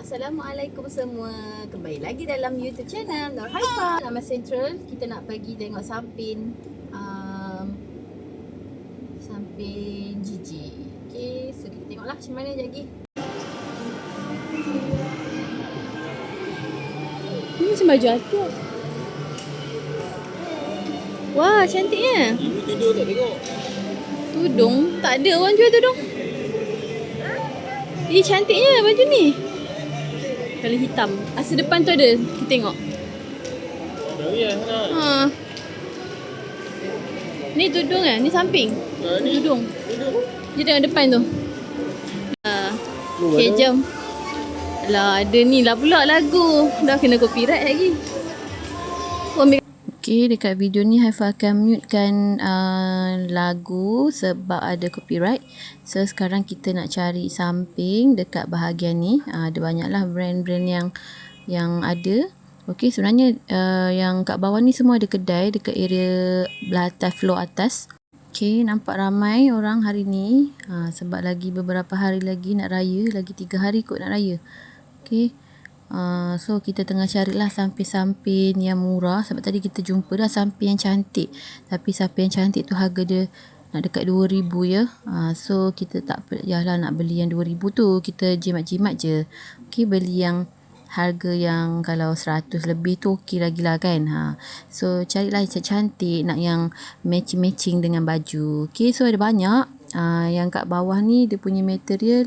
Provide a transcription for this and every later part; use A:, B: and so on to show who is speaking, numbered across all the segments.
A: Assalamualaikum semua. Kembali lagi dalam YouTube channel Nur Haifa. Nama Central, kita nak pergi tengok samping samping Gigi. Okay, so kita tengoklah macam mana je lagi. Ini macam baju aku. Wah, cantiknya.
B: Ibu tidur tak tengok.
A: Tudung? Tak ada orang jual tudung. Cantiknya baju ni. Kalau hitam. Asal depan tu ada. Kita tengok.
B: Dari lah.
A: Ha. Ni tudung kan? Ni samping.
B: Ni
A: Tudung.
B: tidur.
A: Dia tengok depan tu. Okay, jom. Alah, ada ni lah pula lagu. Dah kena copyright lagi. Okay, dekat video ni Haifa akan mutekan lagu sebab ada copyright. So, sekarang kita nak cari samping dekat bahagian ni. Ada banyaklah brand-brand yang ada. Okay, sebenarnya yang kat bawah ni semua ada kedai dekat area belah atas, floor atas. Okay, nampak ramai orang hari ni. Sebab lagi beberapa hari lagi nak raya. Lagi 3 hari kot nak raya. Okay. So kita tengah carilah samping-samping yang murah. Sebab tadi kita jumpa dah samping yang cantik. Tapi samping yang cantik tu harga dia nak dekat 2,000 ya. So kita tak payahlah nak beli yang 2,000 tu. Kita jimat-jimat je. Okay, beli yang harga yang kalau 100 lebih tu okey lagi lah kan. So carilah yang cantik. Nak yang matching-matching dengan baju. Okay, so ada banyak. Yang kat bawah ni dia punya material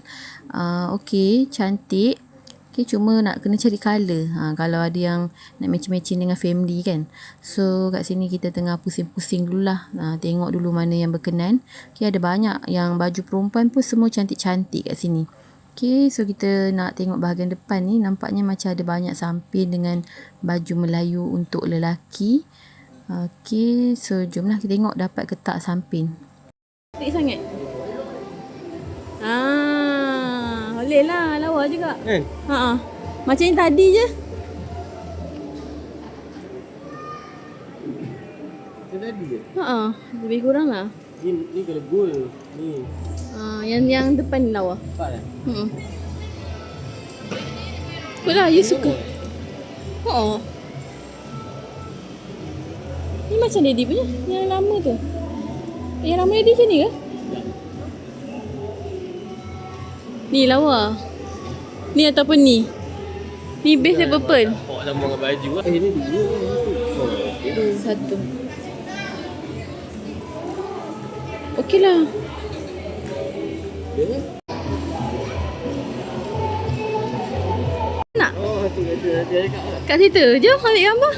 A: okey, cantik. Okay, cuma nak kena cari colour. Kalau ada yang nak matching-matching dengan family kan. So kat sini kita tengah pusing-pusing dululah. Tengok dulu mana yang berkenan. Okay, ada banyak yang baju perempuan pun semua cantik-cantik kat sini. Okay, so kita nak tengok bahagian depan ni. Nampaknya macam ada banyak samping dengan baju Melayu untuk lelaki. Okay, so jomlah kita tengok dapat ke tak samping. Cantik sangat. Boleh lah, lawa juga.
B: Kan?
A: Macam yang tadi je.
B: Macam tadi je?
A: Lebih kurang lah.
B: Ni kalau gold. Ni.
A: Yang depan ni lawa.
B: Nampak tak?
A: Kot lah, you suka. Ni macam Daddy punya. Yang lama tu. Yang lama Daddy macam ni ke? Ni lawa. Ni ataupun ni. Ni base dia purple.
B: Nampak sama dengan baju lah. Ni dua.
A: Satu. Okey lah. Nak?
B: Tu ada kat.
A: Kat situ. Jom ambil gambar.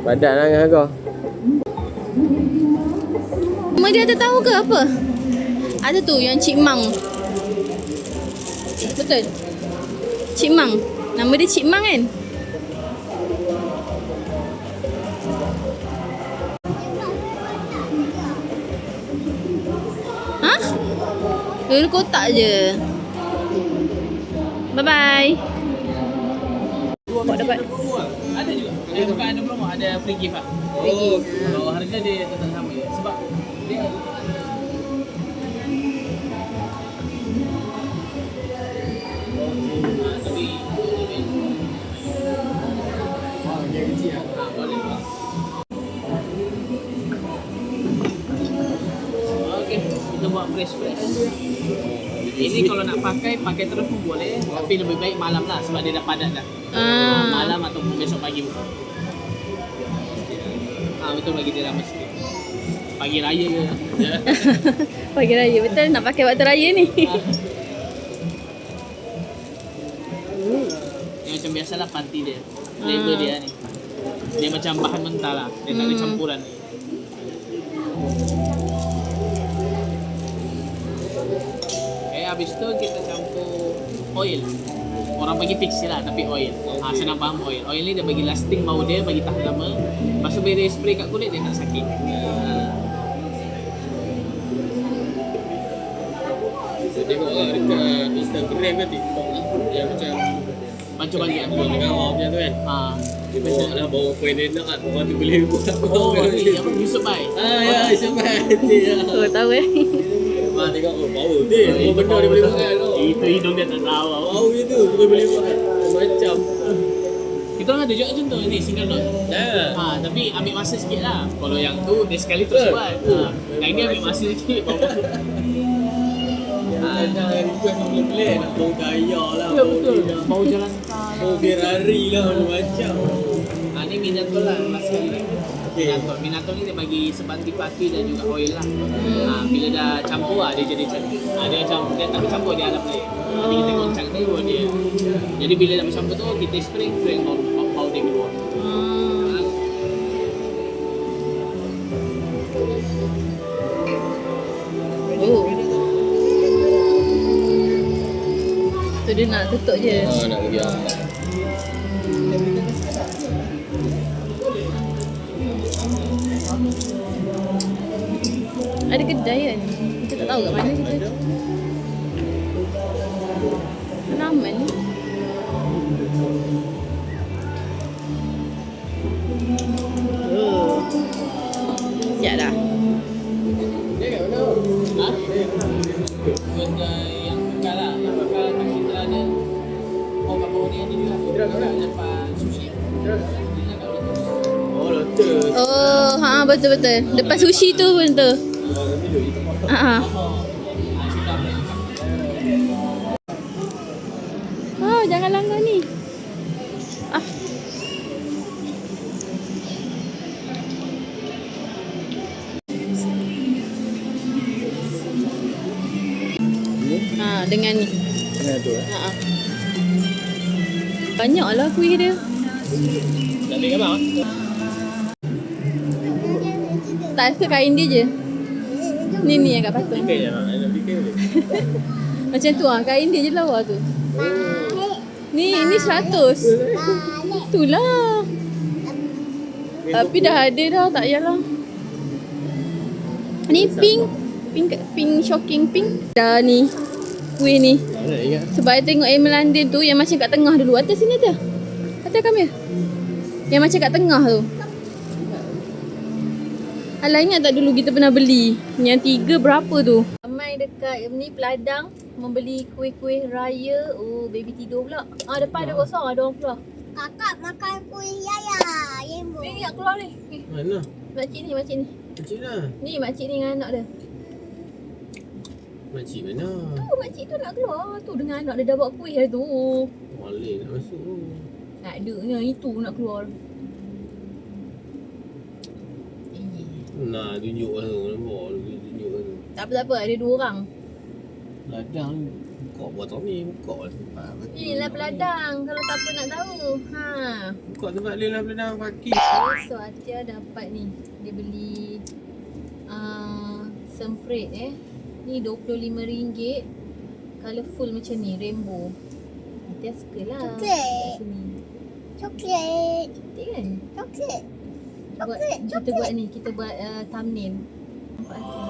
B: Padat lah dengan kau.
A: Nama dia ada tahu ke apa? Ada tu yang Cik Mang. Betul? Cik Mang. Nama dia Cik Mang kan? Dia kotak je. Bye-bye. Dapat.
B: Ada juga. Bukan ada promo, ada free gift lah. Kalau harga dia tetap sama je. Sebab dia kita buat fresh. Ini kalau nak pakai terus pun boleh. Tapi lebih baik malam lah sebab dia dah padat dah. Malam ataupun besok pagi pun. Betul bagi dia ramai sikit. Pagi raya ke?
A: Pagi raya, betul nak pakai waktu raya ni.
B: Yang macam biasalah party dia. Flavor dia ni. Dia macam bahan mentah lah. Dia tak ada campuran. Habis tu kita campur oil. Orang bagi fix je lah tapi oil. Senang faham oil. Oil ni dia bagi lasting bau dia, bagi tahan lama. Lepas tu bila dia spray kat kulit dia tak sakit. Saya tengok lah dekat Instagram ke TikTok lah. Yang macam macam bagi aku dengan awak macam tu kan.
C: Dia bawa lah, bawa point enak kan. Orang tu boleh buat.
B: Oh, ni apa Yusuf Bai.
C: Ya, Ismail.
A: Oh, tahu
C: Mak tengok, power dia. Semua benda dia boleh buat kan.
B: Itu hidung dia tak tahu.
C: Power dia tu, boleh buat. Macam.
B: Kita orang ada juga macam tu ni single note. Tapi ambil masa sikit lah. Kalau yang tu dia sekali terus buat. Yang ni ambil masa sikit.
C: Nak request boleh nak bau gaya lah.
B: Ya betul. Bau jalan kar lah.
C: Bau Ferrari lah macam.
B: Ni Minato lah last kali ni. Minato ni dia bagi sebanti pati dan juga oil lah. Bila dah campur lah dia jadi cantik. Dia campur, dia tak campur dia alam lain. Nanti kita goncang dia buat dia. Jadi bila dah bercampur tu kita spray bau dia keluar.
A: Oh. Tu dia nak tutup je.
C: Nak pergi apa?
A: Ada kedai kan? Kita tak tahu kat mana kita. Aman ni. Oh. Siap dah.
C: Dia kat mana?
B: Benda yang bakal lah. Yang bakal tak kita ada. Oh kat bawah ni ada juga. Lepas sushi.
C: Oh, Lotus.
A: Oh, betul-betul. Lepas sushi tu pun tu. Oh, jangan langgar ni. Dengan ni.
C: Dengan tu
A: Banyaklah kuih dia.
C: Nak ambil gambar?
A: Tak suka kain dia je. Ni yang kat patung.
C: Bikin je nak bikin boleh.
A: Macam tu kain dia je lawa tu. Ni 100. Itulah. Tapi dah ada dah, tak payahlah. Ni pink shocking pink. Dah ni. Kuih ni.
C: Nak ingat.
A: Sebab I tengok Emil London tu yang macam kat tengah dulu. Atas sini ada. Ada kami. Yang macam kat tengah tu. Alah, ingat tak dulu kita pernah beli? Yang 3 berapa tu? Ramai dekat ni Peladang membeli kuih-kuih raya. Oh, baby tidur pula. Depan ada kosong, ada orang keluar.
D: Kakak makan kuih Yaya. Yembo.
A: Ni nak keluar ni.
C: Mana?
A: Makcik ni.
C: Makcik lah.
A: Ni makcik ni dengan anak dia.
C: Makcik mana?
A: Tu makcik tu nak keluar. Tu dengan anak dia dah bawa kuih dah tu.
C: Boleh nak masuk tu.
A: Tak ada ni, itu nak keluar.
C: Nah, tunjuk kan tu. Nampak tunjuk kan tu.
A: Tak apa, ada 2 orang.
C: Ladang ni. Buka buat tau ni. Buka lah tempat.
A: Inilah Peladang kalau siapa nak tahu.
C: Buka tempat dia lah Peladang pagi.
A: So Atia dapat ni. Dia beli semprit Ni RM25. Colourful macam ni, rainbow. Atia suka lah.
D: Coklat.
A: Kat sini.
D: Coklat.
A: Cantik kan?
D: Coklat.
A: Kita buat ni, kita buat thumbnail. Nampak Atia.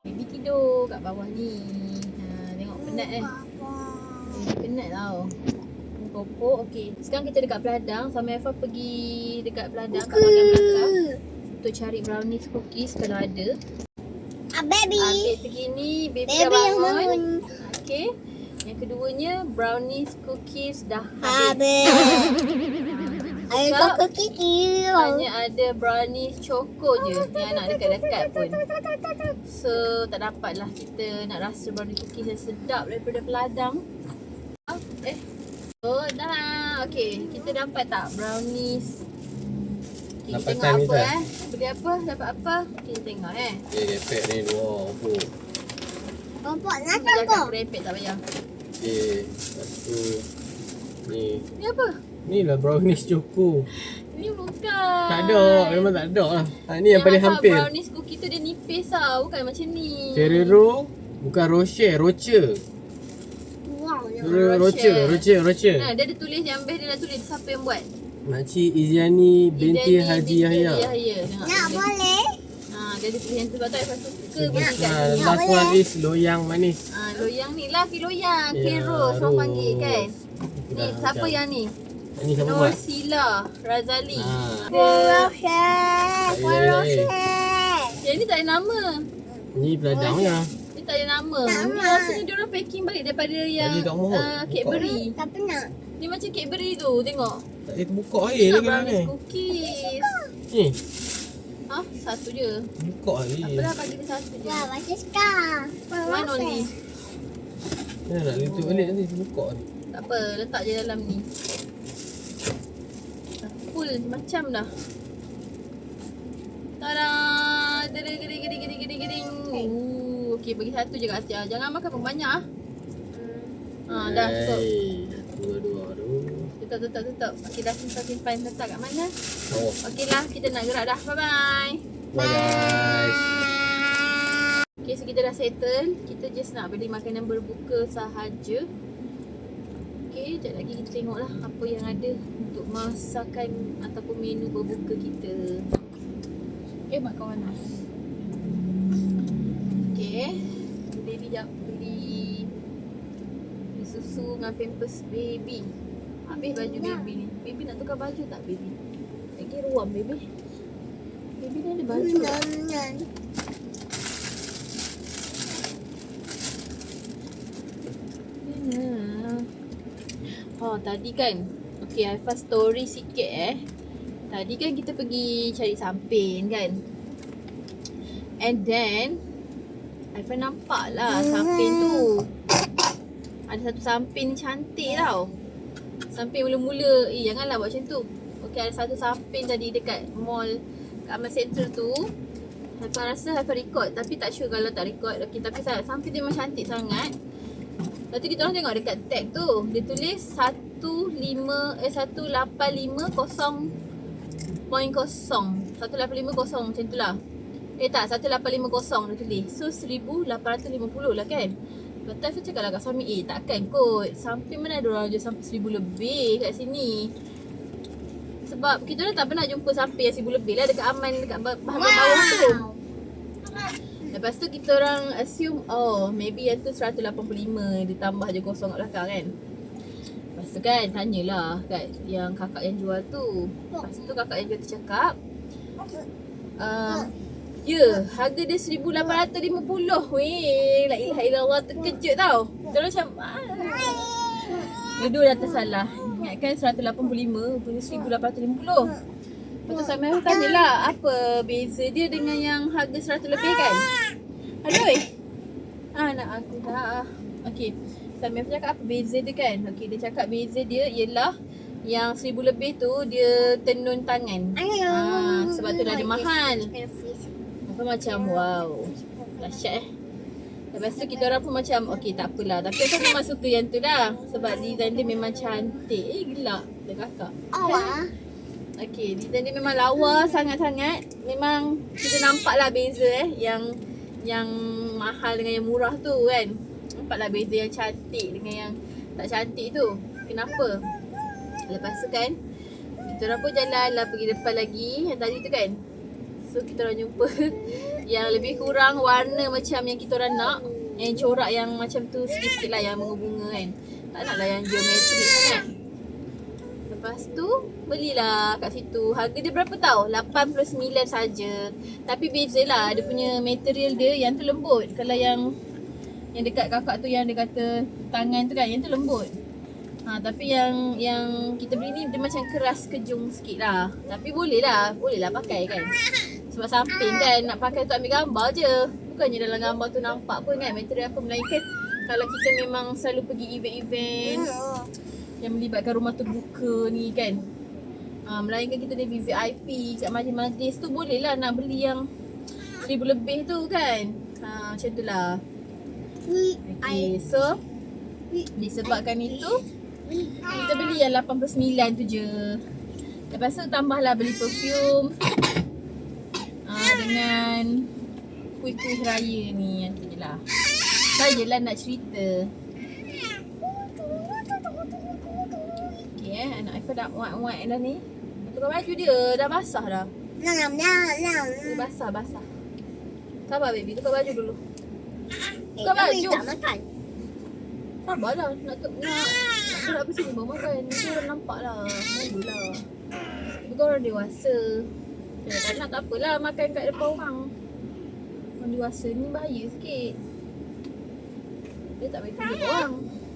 A: Baby tidur kat bawah ni. Tengok penat penat tau. Popok. Okey. Sekarang kita dekat Peladang. Sama Eva pergi dekat Peladang kat Makan Melaka untuk cari brownies cookies kalau ada.
D: Baby.
A: Update terkini, baby dah
D: Baby yang
A: bangun.
D: bangun.
A: Okey. Yang keduanya brownies cookies dah habis.
D: Ayo kau kiki.
A: Hanya ada brownies choco je yang nak dekat-dekat pun. So tak dapat lah kita nak rasa brownies cookies yang sedap daripada Peladang. Oh dah. Okey, kita dapat tak brownies? Okay, kita
C: Dapatan
A: tengok
C: kita.
A: apa beli apa, dapat apa? Kita tengok
C: Repek ni dua.
D: Bapak nak
A: Jangan
D: kau.
A: merepek tak payah.
C: Satu. Ni.
A: Ni apa?
C: Ni lah brownies choco.
A: Ni bukan.
C: Tak ada. Memang tak ada lah. Ni yang paling hampir.
A: Brownies cookie tu dia nipis lah. Bukan macam ni.
C: Ferrero. Bukan Rocher.
D: Wow.
C: Rocher.
A: Nah, dia ada tulis yang best, dia dah tulis siapa yang buat.
C: Makcik Iziani binti Haji Yahya.
A: Tengok.
D: Nak boleh?
A: Dia ada tulis yang tu. Sebab tu Aifah suka beli kat sini.
C: Last one is loyang manis.
A: Loyang ni lah, loyang.
C: Ya,
A: Keros orang panggil kan. Ni siapa yang ni?
C: Ini siapa buat?
A: Norsila Razali.
D: Roset.
C: Roset.
A: Yang ni tak ada nama.
C: Ni pelajar mana?
A: Ni tak ada nama. Ni rasanya diorang packing balik daripada yang
C: Tadi tak mahu.
A: Cadbury.
D: Tak pernah.
A: Ni macam Cadbury tu, tengok.
C: Tak boleh terbuka air
A: Nak
C: lagi mana
A: brownies
C: ni.
A: cookies.
C: Ni,
A: Ha? Satu je.
C: buka air.
A: Apalah bagi dia satu je.
D: Wah, macam sekarang.
A: One only.
C: Mana nak tutup balik nanti terbuka ni.
A: Tak apa, letak je dalam ni. Full macam dah. Tada! Gering. Okey, bagi satu je kat Atia. Jangan makan banyak ah. Ha, dah tutup.
C: Dua tu.
A: Tutup. Okey, dah simpan letak kat mana?
C: Oh,
A: Okey lah, kita nak gerak dah. Bye-bye.
C: bye guys.
A: Okay, so kita dah settle. Kita just nak beli makanan berbuka sahaja. Okay, sekejap lagi kita tengoklah apa yang ada untuk masakan ataupun menu berbuka kita. Okay, makan mana? Okay, baby jap beli susu dengan pampers baby. Habis baju baby ni. Baby nak tukar baju tak baby? Lagi ruam baby. Baby ni ada baju tak? Oh, tadi kan. Okay, Haifa story sikit Tadi kan kita pergi cari samping kan. And then Haifa nampak lah samping tu. Ada satu samping ni cantik tau. Samping mula-mula. Janganlah buat macam tu. Okay, ada satu samping tadi dekat mall kat Amal Center tu. Haifa rasa Haifa record. Tapi tak sure kalau tak record. Okay, tapi samping tu memang cantik sangat. Lepas tu kita orang tengok dekat tag tu. Dia tulis 185.0.0 macam tu lah. Tak, 1850 dia tulis. So 1850 lah kan. Lepas tu cakap lah kat suami, takkan kot samping mana ada orang jual sampai 1000 lebih kat sini. Sebab kita orang tak pernah jumpa samping yang 1000 lebih lah dekat Aman, dekat bahagian bawah tu. Lepas tu kita orang assume, maybe yang tu 185, dia tambah je kosong kat belakang kan. Lepas tu kan, tanyalah kat yang kakak yang jual tu. Lepas tu kakak yang jual tu cakap, harga dia 1850. Weh, la ilaha illallah, terkejut tau. Kita orang macam, dua dah tersalah. Ingatkan 185, punya 1850. Lepas tu Samir tanyalah apa beza dia dengan yang harga 100 lebih kan. Aduh. Nak aku dah. Okey. Samir cakap apa beza dia kan. Okey, dia cakap beza dia ialah yang 1000 lebih tu dia tenun tangan. Sebab tu dah dia mahal. Apa macam wow. Dahsyat Lepas tu kita orang pun macam okey tak apalah. Tapi aku memang suka yang tu lah. Sebab design dia memang cantik. Gelak dia kakak. Okey, design dia memang lawa sangat-sangat. Memang kita nampak lah beza yang mahal dengan yang murah tu kan. Nampak lah beza yang cantik dengan yang tak cantik tu. Kenapa? Lepas tu kan kita orang pun jalan lah pergi depan lagi yang tadi tu kan. So kita orang jumpa yang lebih kurang warna macam yang kita orang nak. Yang corak yang macam tu sikit-sikit lah yang bunga-bunga kan. Tak nak lah yang geometrik sangat. Lepas tu belilah kat situ. Harga dia berapa tau? 89 saja. Tapi beza lah. Dia punya material dia yang tu lembut. Kalau yang dekat kakak tu yang dia kata tangan tu kan, yang tu lembut. Tapi yang kita beli ni dia macam keras kejung sikit lah. Tapi boleh lah pakai kan. Sebab samping kan nak pakai tu ambil gambar je. Bukannya dalam gambar tu nampak pun kan material apa. Melainkan kalau kita memang selalu pergi event-event yang melibatkan rumah terbuka ni kan. Melainkan kita ada VIP kat majlis-majlis tu, boleh lah nak beli yang 1000 lebih tu kan. Macam tu lah. Okay, so disebabkan itu kita beli yang 89 tu je. Lepas tu tambahlah beli perfume dengan kuih-kuih raya ni. Yang tu je lah. Sajalah nak cerita. Anak Aifah dah muat-muat dah ni. Tukar baju dia dah basah dah. Dia basah. Sabar baby, tukar baju dulu. Tukar baju.
D: Tak makan.
A: Sabarlah nak nak apa sini bawa makan. Nanti orang nampak lah. Malu lah. Bukan orang dewasa. Tak nak tak apalah makan kat depan orang. Orang dewasa ni bahaya sikit. Dia tak boleh tunjuk orang.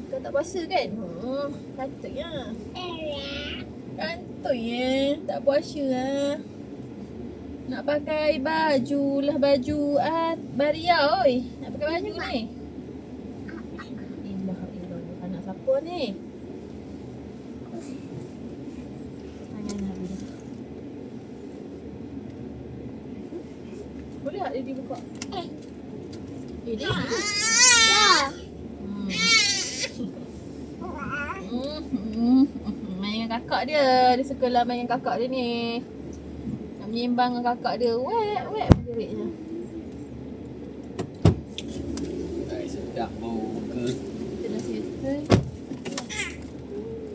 A: Kau tak puasa kan? Kantutnya. Kantutnya. Tak puasa lah. Nak pakai baju lah, baju Baria oi. Nak pakai baju ni. Ilah. Anak siapa ni? Tangan habis. Boleh tak dia buka? Dia. Main dengan kakak dia. Dia suka lah main dengan kakak dia ni. Nak menyembang dengan kakak dia. Wek jeritnya.
C: Sedap bau burger.
A: Kita dah settle. Kita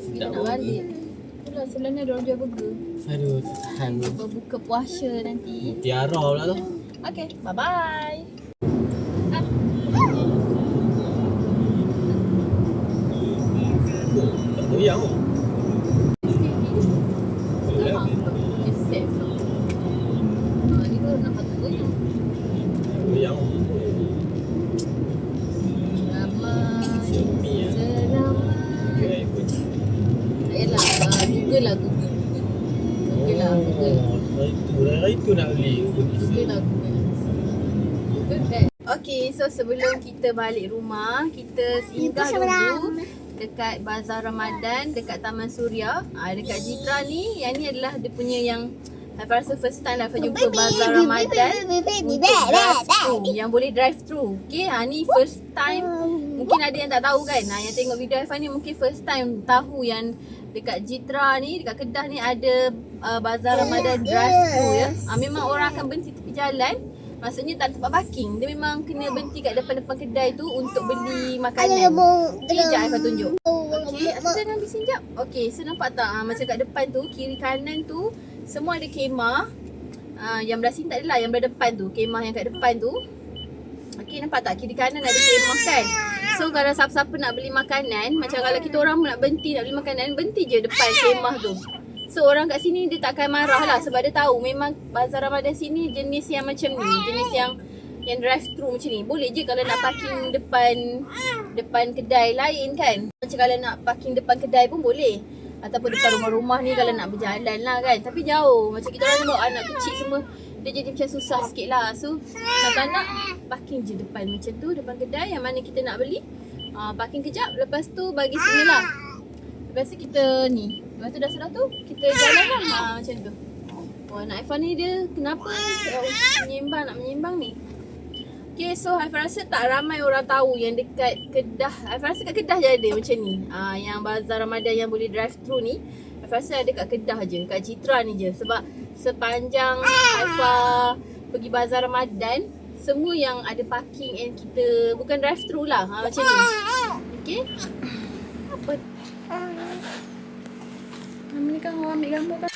C: Sedap
A: nak
C: bau
A: balik.
C: burger.
A: Itulah selain ada orang jual burger.
C: Aduh, tak tahan tu.
A: Berbuka puasa nanti.
C: Tiara pula tu.
A: Okay, bye-bye.
C: Tak goyang tu.
A: Ni baru nak patut goyang.
C: Goyang.
A: Selamat.
C: Xiaomi lah.
A: Selamat.
C: Okay, iPhone.
A: Tak yalah, Google lah Google. Google lah Google.
C: Itu nak beli.
A: Google lah Google. Google kan. Okay, so sebelum kita balik rumah, kita singgah dulu dekat Bazar Ramadan dekat Taman Suria. Dekat Jitra ni, yang ni adalah dia punya yang saya rasa first time lah saya jumpa Bazar Ramadan untuk drive-thru, yang boleh drive-thru. Okay, ni first time. Mungkin ada yang tak tahu kan. Yang tengok video Haifan ni mungkin first time tahu yang dekat Jitra ni, dekat Kedah ni ada Bazar Ramadan drive-thru ya. Memang orang akan berhenti tepi jalan. Maksudnya tak ada tempat parking. Dia memang kena berhenti kat depan-depan kedai tu untuk beli makanan. Okay, sekejap Haifan tunjuk. Okay, jangan bising sekejap. Okay, so nampak tak? Macam kat depan tu, kiri kanan tu semua ada kemah. Yang belah sini tak adalah, yang belah depan tu. Kemah yang kat depan tu. Okay, nampak tak? Kiri kanan ada kemah kan? So kalau siapa-siapa nak beli makanan, macam kalau kita orang nak berhenti nak beli makanan, berhenti je depan kemah tu. So orang kat sini dia tak akan marah lah sebab dia tahu memang Bazar Ramadan sini jenis yang macam ni. Jenis yang drive-thru macam ni. Boleh je kalau nak parking depan kedai lain kan. Macam kalau nak parking depan kedai pun boleh. Ataupun depan rumah-rumah ni kalau nak berjalan lah kan. Tapi jauh. Macam kita orang bawa anak kecil semua, dia jadi macam susah sikit lah. So tak nak parking je depan macam tu, depan kedai yang mana kita nak beli. Parking kejap, lepas tu bagi signal lah. Lepas tu kita ni, lepas tu dah sudah tu kita jalan lah macam tu. Anak Haifan ni dia kenapa nak menyembang ni. Okay, so Haifan rasa tak ramai orang tahu yang dekat Kedah. Haifan rasa kat Kedah je ada macam ni. Yang Bazar Ramadan yang boleh drive-thru ni, Haifan rasa ada kat Kedah je, kat Jitra ni je. Sebab sepanjang Haifan pergi Bazar Ramadan, semua yang ada parking and kita bukan drive-thru lah, macam ni. Okay. Apa? Ni kan orang ambil gambar kan.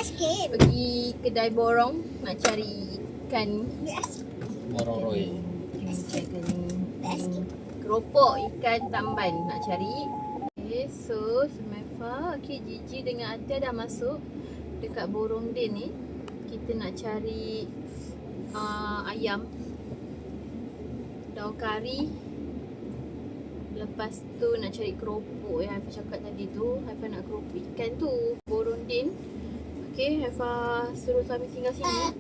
D: Escape.
A: Pergi kedai borong nak cari ikan.
C: Borong Roy.
A: Keropok ikan tamban nak cari. Okay, so Sumefa, okay, Gigi dengan Atia dah masuk dekat Borong Din ni. Kita nak cari ayam, daun kari. Lepas tu nak cari keropok yang Haifa cakap tadi tu. Haifa nak keropok ikan tu, Borong Din. Okay, Haifa suruh suami singgah sini.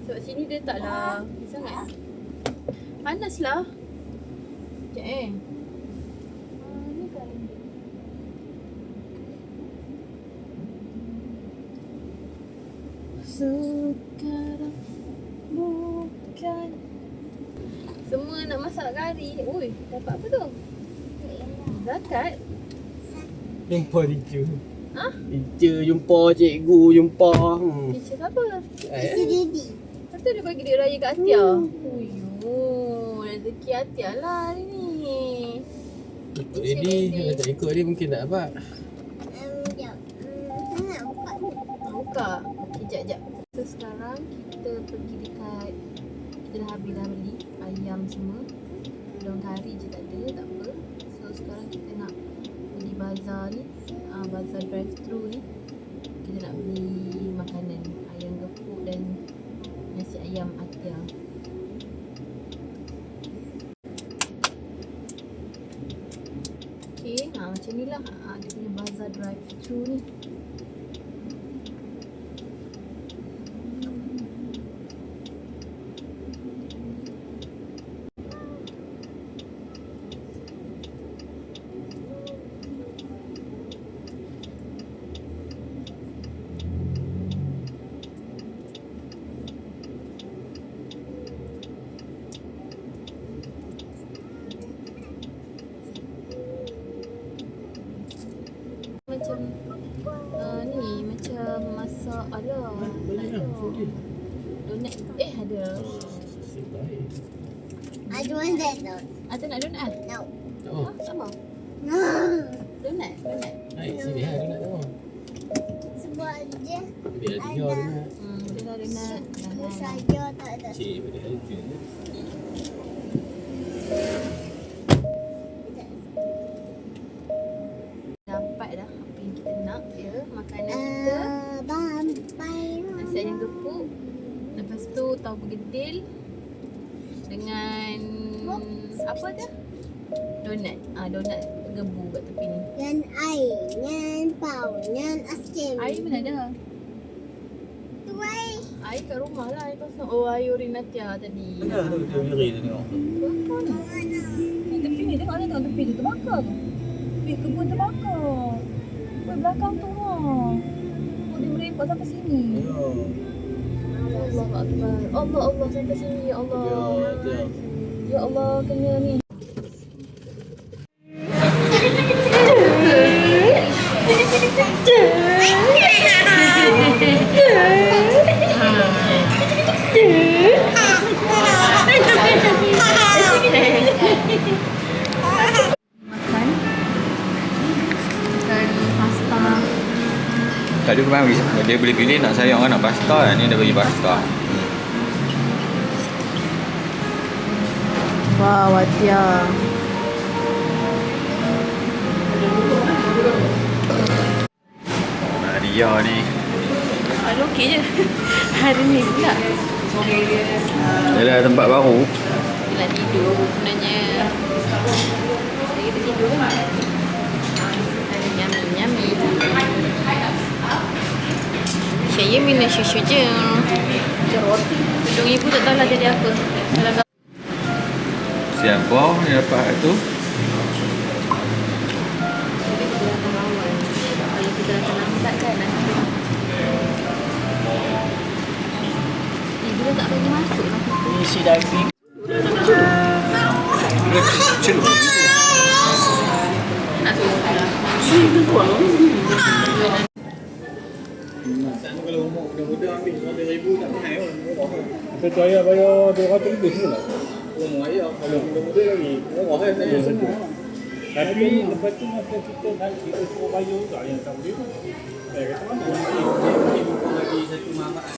A: Sebab sini dia taklah sangat. Panas lah. Sekejap ni kan. Sekarang bukan. Semua nak masak kari. Ui, dapat apa tu? Zakat?
C: Jumpa teacher.
A: Ha?
C: Teacher jumpa, cikgu jumpa.
A: Teacher siapa?
D: Isi Didi.
A: Lepas tu dia bagi duit raya kat Atia. Uyuh, rezeki Atia lah hari ni.
C: Ikut Daddy. Kalau tak ikut dia mungkin tak dapat.
D: Sekejap. Sangat buka.
A: Buka. Okay, jap. So sekarang kita pergi dekat, kita dah habis dah beli ayam semua. Daun kari je tak ada, tak apa. So sekarang kita nak pergi bazar ni, bazar drive thru ni. Kita nak beli makanan, ayam gepuk dan nasi ayam Atia. Okay, macam ni lah dia punya bazar drive thru ni. Macam ni macam masak alah. Donat ada.
D: I don't want that though.
A: Ada nak donat?
D: No.
C: Oh,
A: Sama.
D: No.
A: Donat.
C: naik sini lah dia nak tahu.
D: Sebab je
C: Dia ada 3 dia nak.
A: Dia dah donat.
D: aku saja tak ada.
C: Cik pada dia.
A: Dapat dah apa yang kita nak ya. Makanan kita.
D: Bampai.
A: Nasi ayam gepuk. Lepas tu tahu bergedil dengan apa dia? Donat. Donat gebu kat tepi ni.
D: Ngan air, ngan pau, ngan asam.
A: Air mana ada?
D: Tu air.
A: Air kat rumah lah. Air kosong. Oh, air urinatia tadi.
C: Mana tu dia beri tu tengok.
A: Bakar ni. Ni tepi ni. Tengok ni, tengok tepi tu. Terbakar tu. Kebun terbakar. Belakang tu lah. Oh, dia merepot sampai sini. Allah Akbar. Allah sampai sini. Ya Allah. Ya Allah, kena ni. Makan pasta.
E: Tadi aku bagi dia boleh pilih nak sayang kan nak pasta, ni dah bagi pasta.
A: Wow, Atia.
E: Maria ni.
A: Hari okey je. Hari ni pula.
E: Dia dah tempat baru.
A: Dia nak tidur sebenarnya. Jadi kita tidur kan. Nyami. Saya minum susu je. Hidung ibu tak tahu lah jadi apa.
E: Siapa yang dapat tu?
A: Jadi kita datang awal. Kalau kita datang lambat kan nanti. Ibu dah tak bagi masuk lah.
C: Isi daging.
E: Celup.
A: Nak susu lah.
C: Sana kalau umur muda-muda ambil 100,000 tak mahal pun. Kita tu ayah bayar 200 lebih pula. Umur ayah kalau muda-muda lagi murah kan saya. Tapi lepas tu masa kita suruh bayar juga yang tak boleh. Kata mana? Dia bagi satu manfaat.